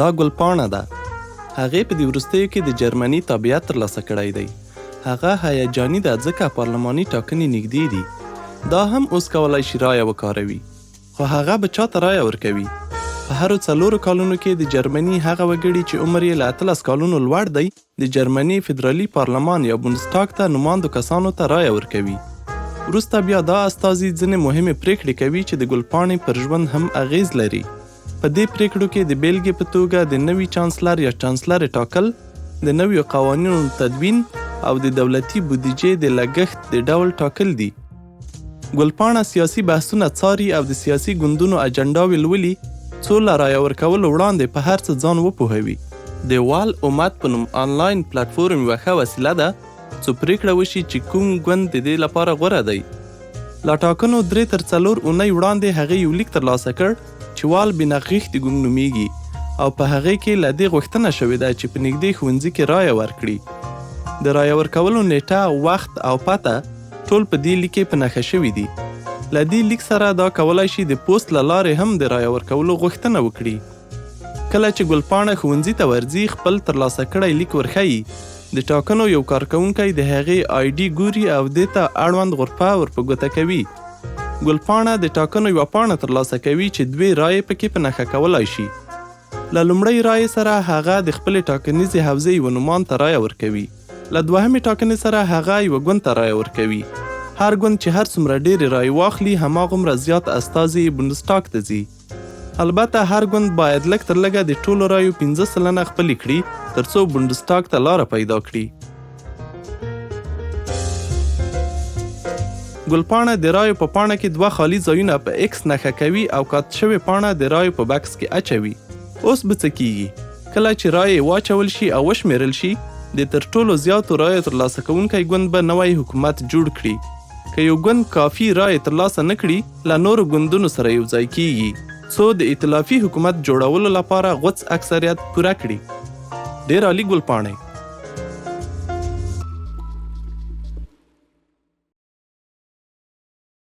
دا ګلپاڼه ده. هغې په دې وروستیو کې د جرمني تابعیت ترلاسه کړی دی. هغه هیجاني ده ځکه پارلماني ټاکنې نږدې دي. دا هم اوس کولی شي رایه وکاروي. خو هغه به چاته رایه ورکوي؟ په هرو 4 کالونو کې د جرمني هغه وګړي چې عمر یې له 18 کالونو لوړ دی د جرمني فدرالي پارلمان یا بونډسټاګ ته نوماندو کسانو ته رایه ورکوي. وروسته بیا دا استازي ځینې مهمې پریکړې کوي چې د ګلپاڼې پر ژوند هم اغیز لري. په دې پریکړو کې د بیلګې په توګه د نوي چانسلر یا چانسلرې ټاکل، د نویو قوانینو تدوین او د دولتي بودیجې د لګښت د ډول ټاکل دي. ګلپاڼه سیاسي بحثونه څاري او د سیاسي ګوندونو اجنډاوې لولي څو له رایه ورکولو وړاندې په هر څه ځان وپوهوي. د ولولئ په نوم آنلاین پلیټفورم یوه ښه وسیله ده څو پریکړه وشي چې کوم ګوند د دې لپاره غوره دی. له ټاکنو 3 تر 4 اونۍ وړاندې هغې یو لیک ترلاسه کړ چې والبینغیختې ګوند نومیږي او په هغې کې له دې غوښتنه شوې ده چې په نږدې ښوونځي کې رایه ورکړي. د رایه ورکولو نیټه، وخت او پته ټول په دې لیک کې په نښه شوي دي. له دې لیک سره دا کولای شي د پوسټ له لارې هم د رایه ورکولو غوښتنه وکړي. کله چې ګلپاڼه ښوونځي ته ورځي، خپل ترلاسه کړی لیک ورښیي. د ټاکنو یو کارکوونکی د هغې آی ډي ګوري او دې ته اړوند غرفه ورپه ګوته کوي. ګلپاڼه د ټاکنو یوه پاڼه ترلاسه کوي چې 2 رایې پکې په نښه کولای شي. له لومړۍ رایې سره هغه د خپلې ټاکنیزې حوزې یوه نومان ته رایه ورکوي. له دوهمې ټاکنې سره هغه یوه ګوند ته رایه ورکوي. هر ګوند چې هر څومره ډېرې رایې واخلي هماغومره زیات استازي بونډسټاګ ته ځي. البته هر ګوند باید لږ تر لږه د ټولو رایو 15% خپلې کړي ترڅو بونډسټاګ ته لاره پیدا کړي. ګلپاڼه د رایو په پاڼه کې 2 خالي ځایونه په ایکس نښه کوي او کات شوې پاڼه د رایو په بکس کې اچوي. اوس به څه کیږي؟ کله چې رایې واچول شي او وشمیرل شي، د تر ټولو زیاتو رایو ترلاسه کوونکی ګوند به نوی حکومت جوړ کړي. که یو ګوند کافي رایې ترلاسه نه کړي، له نورو ګوندونو سره یو ځای کیږي څو د ائتلافي حکومت جوړولو لپاره غوڅ اکثریت پوره کړي. ډېر عالي ګلپاڼې.